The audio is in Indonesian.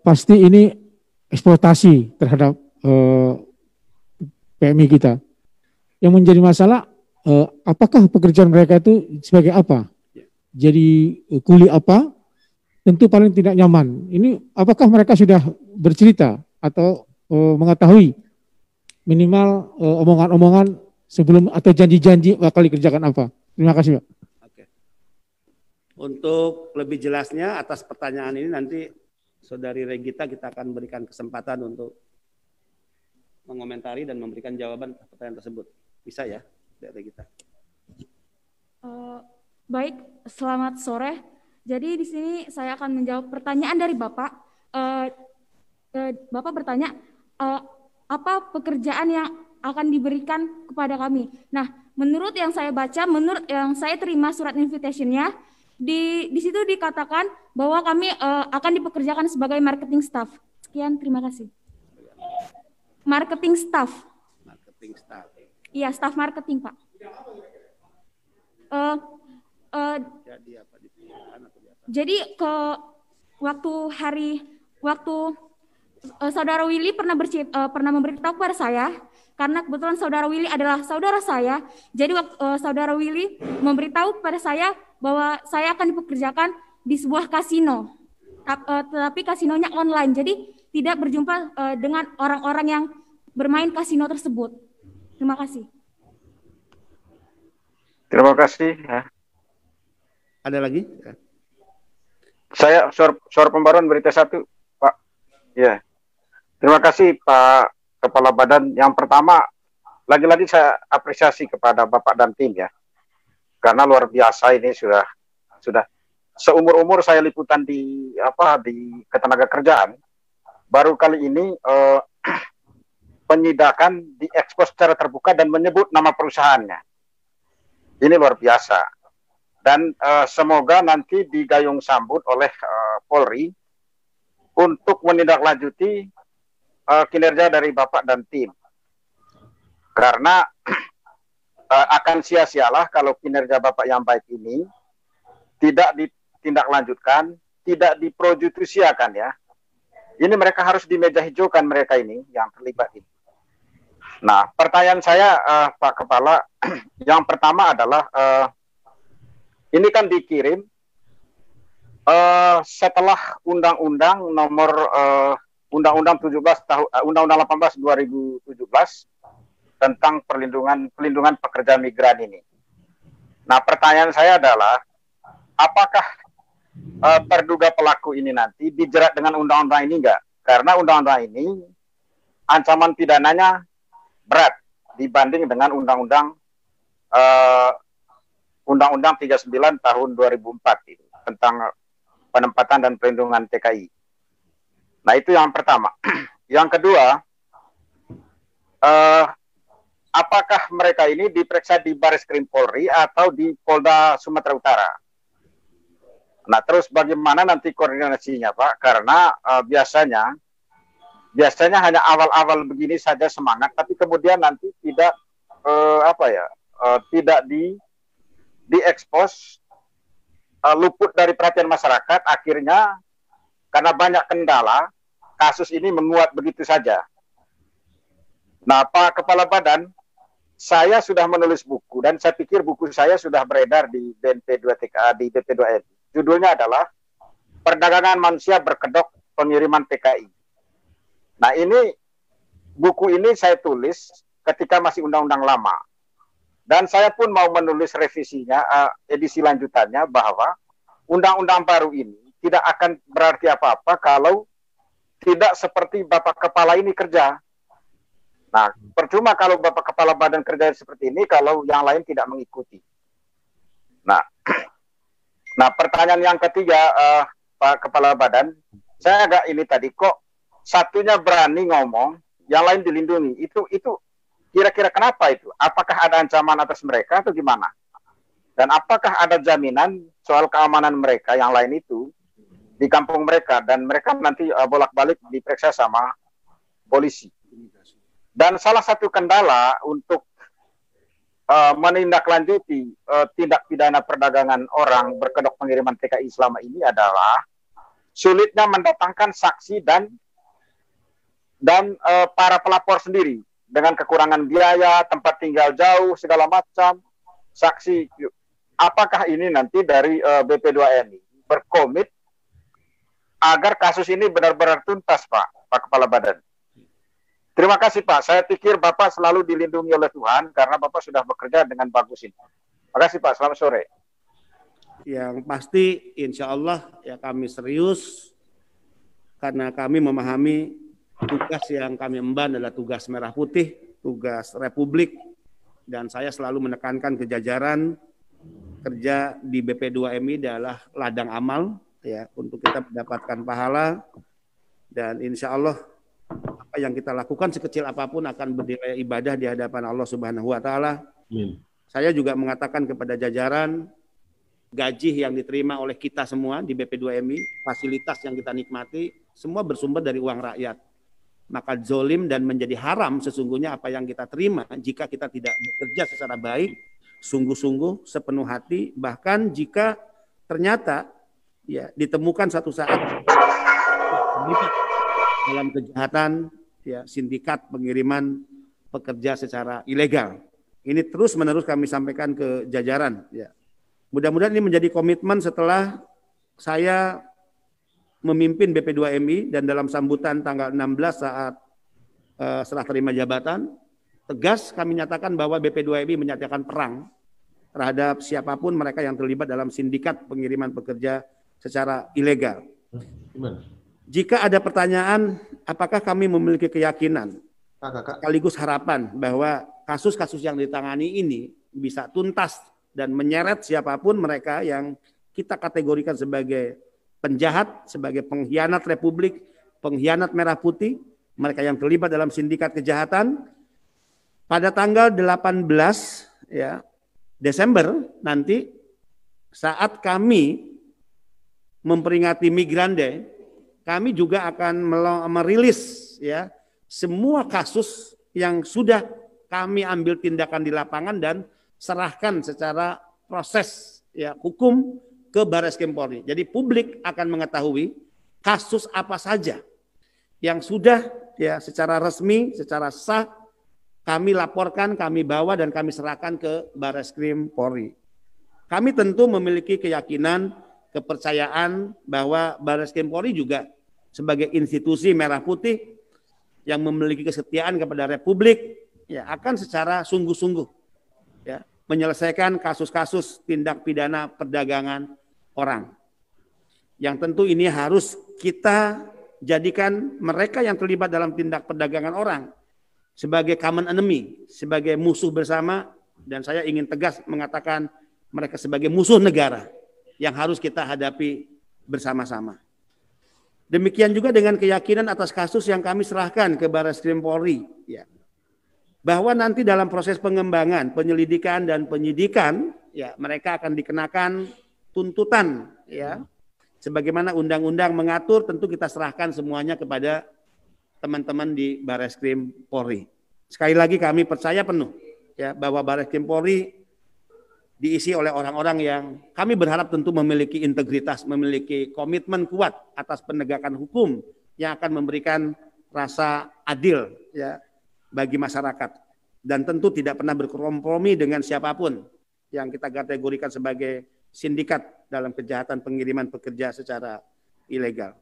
pasti ini eksploitasi terhadap PMI kita. Yang menjadi masalah, apakah pekerjaan mereka itu sebagai apa? Jadi kuli apa? Tentu paling tidak nyaman. Ini apakah mereka sudah bercerita atau mengetahui minimal omongan-omongan sebelum atau janji-janji bakal dikerjakan apa? Terima kasih, Pak. Oke. Untuk lebih jelasnya atas pertanyaan ini nanti Saudari Regita kita akan berikan kesempatan untuk mengomentari dan memberikan jawaban pertanyaan tersebut. Bisa ya, Regita? Baik, selamat sore. Jadi di sini saya akan menjawab pertanyaan dari Bapak. Bapak bertanya, apa pekerjaan yang akan diberikan kepada kami? Nah, menurut yang saya baca, menurut yang saya terima surat invitation-nya, di situ dikatakan bahwa kami akan dipekerjakan sebagai marketing staff. Sekian, terima kasih. Marketing staff. Marketing staff. Iya, staff marketing, Pak. Jadi waktu Saudara Willy pernah memberitahu kepada saya, karena kebetulan Saudara Willy adalah saudara saya, jadi Saudara Willy memberitahu kepada saya bahwa saya akan dipekerjakan di sebuah kasino, tetapi kasinonya online, jadi tidak berjumpa dengan orang-orang yang bermain kasino tersebut. Terima kasih. Terima kasih. Ada lagi? Saya suara pembaruan berita 1, Pak. Ya. Terima kasih Pak Kepala Badan. Yang pertama, lagi-lagi saya apresiasi kepada Bapak dan tim ya. Karena luar biasa ini sudah seumur-umur saya liputan di ketenagakerjaan. Baru kali ini penyidakan diekspos secara terbuka dan menyebut nama perusahaannya. Ini luar biasa. Dan semoga nanti digayung sambut oleh Polri untuk menindaklanjuti kinerja dari Bapak dan tim. Karena akan sia-sialah kalau kinerja Bapak yang baik ini tidak ditindaklanjutkan, tidak diprojudisiakan ya. Ini mereka harus di meja hijaukan mereka ini yang terlibat ini. Nah, pertanyaan saya Pak Kepala, yang pertama adalah ini kan dikirim setelah Undang-Undang nomor Undang-Undang 18 2017 tentang pelindungan pekerja migran ini. Nah, pertanyaan saya adalah apakah terduga pelaku ini nanti dijerat dengan undang-undang ini enggak? Karena undang-undang ini ancaman pidananya berat dibanding dengan Undang-Undang 39 tahun 2004 itu, tentang penempatan dan perlindungan TKI. Nah, itu yang pertama. Yang kedua, apakah mereka ini diperiksa di Barreskrim Polri atau di Polda Sumatera Utara? Nah, terus bagaimana nanti koordinasinya, Pak? Karena biasanya hanya awal-awal begini saja semangat, tapi kemudian nanti tidak tidak diekspos, luput dari perhatian masyarakat, akhirnya karena banyak kendala, kasus ini menguat begitu saja. Nah, Pak Kepala Badan, saya sudah menulis buku, dan saya pikir buku saya sudah beredar di BNP2TKA, di BP2M. Judulnya adalah Perdagangan Manusia Berkedok Pengiriman TKI. Nah, buku ini saya tulis ketika masih undang-undang lama. Dan saya pun mau menulis revisinya, edisi lanjutannya, bahwa undang-undang baru ini tidak akan berarti apa-apa kalau tidak seperti Bapak Kepala ini kerja. Nah, percuma kalau Bapak Kepala Badan kerja seperti ini kalau yang lain tidak mengikuti. Nah, pertanyaan yang ketiga, Pak Kepala Badan, saya agak ini tadi, kok satunya berani ngomong, yang lain dilindungi. Itu kira-kira kenapa itu? Apakah ada ancaman atas mereka atau gimana? Dan apakah ada jaminan soal keamanan mereka yang lain itu di kampung mereka, dan mereka nanti bolak-balik diperiksa sama polisi. Dan salah satu kendala untuk menindaklanjuti tindak pidana perdagangan orang berkedok pengiriman TKI selama ini adalah sulitnya mendatangkan saksi dan para pelapor sendiri dengan kekurangan biaya, tempat tinggal jauh, segala macam, saksi. Apakah ini nanti dari BP2MI berkomit agar kasus ini benar-benar tuntas, Pak Kepala Badan? Terima kasih, Pak. Saya pikir Bapak selalu dilindungi oleh Tuhan karena Bapak sudah bekerja dengan bagus ini. Terima kasih, Pak. Selamat sore. Yang pasti insya Allah ya kami serius karena kami memahami tugas yang kami emban adalah tugas merah putih, tugas Republik, dan saya selalu menekankan ke jajaran kerja di BP2MI adalah ladang amal ya untuk kita mendapatkan pahala, dan insya Allah apa yang kita lakukan sekecil apapun akan bernilai ibadah di hadapan Allah Subhanahu wa taala. Saya juga mengatakan kepada jajaran, gaji yang diterima oleh kita semua di BP2MI, fasilitas yang kita nikmati, semua bersumber dari uang rakyat. Maka zolim dan menjadi haram sesungguhnya apa yang kita terima jika kita tidak bekerja secara baik, sungguh-sungguh, sepenuh hati, bahkan jika ternyata ya ditemukan satu saat dalam kejahatan ya sindikat pengiriman pekerja secara ilegal. Ini terus-menerus kami sampaikan ke jajaran ya. Mudah-mudahan ini menjadi komitmen setelah saya memimpin BP2MI dan dalam sambutan tanggal 16 saat serah terima jabatan, tegas kami nyatakan bahwa BP2MI menyatakan perang terhadap siapapun mereka yang terlibat dalam sindikat pengiriman pekerja secara ilegal. Jika ada pertanyaan, apakah kami memiliki keyakinan sekaligus harapan bahwa kasus-kasus yang ditangani ini bisa tuntas dan menyeret siapapun mereka yang kita kategorikan sebagai penjahat, sebagai pengkhianat Republik, pengkhianat merah putih, mereka yang terlibat dalam sindikat kejahatan, pada tanggal 18 ya, Desember nanti saat kami memperingati Migrande, kami juga akan merilis ya semua kasus yang sudah kami ambil tindakan di lapangan dan serahkan secara proses ya hukum ke Barreskrim Polri. Jadi publik akan mengetahui kasus apa saja yang sudah ya secara resmi, secara sah kami laporkan, kami bawa dan kami serahkan ke Barreskrim Polri. Kami tentu memiliki keyakinan, kepercayaan bahwa Barreskrim Polri juga sebagai institusi merah putih yang memiliki kesetiaan kepada Republik ya akan secara sungguh-sungguh ya menyelesaikan kasus-kasus tindak pidana perdagangan orang. Yang tentu ini harus kita jadikan mereka yang terlibat dalam tindak perdagangan orang sebagai common enemy, sebagai musuh bersama, dan saya ingin tegas mengatakan mereka sebagai musuh negara yang harus kita hadapi bersama-sama. Demikian juga dengan keyakinan atas kasus yang kami serahkan ke Barreskrim Polri ya. Bahwa nanti dalam proses pengembangan, penyelidikan dan penyidikan ya mereka akan dikenakan tuntutan ya. Sebagaimana undang-undang mengatur, tentu kita serahkan semuanya kepada teman-teman di Barreskrim Polri. Sekali lagi kami percaya penuh ya bahwa Barreskrim Polri diisi oleh orang-orang yang kami berharap tentu memiliki integritas, memiliki komitmen kuat atas penegakan hukum yang akan memberikan rasa adil ya bagi masyarakat, dan tentu tidak pernah berkompromi dengan siapapun yang kita kategorikan sebagai sindikat dalam kejahatan pengiriman pekerja secara ilegal.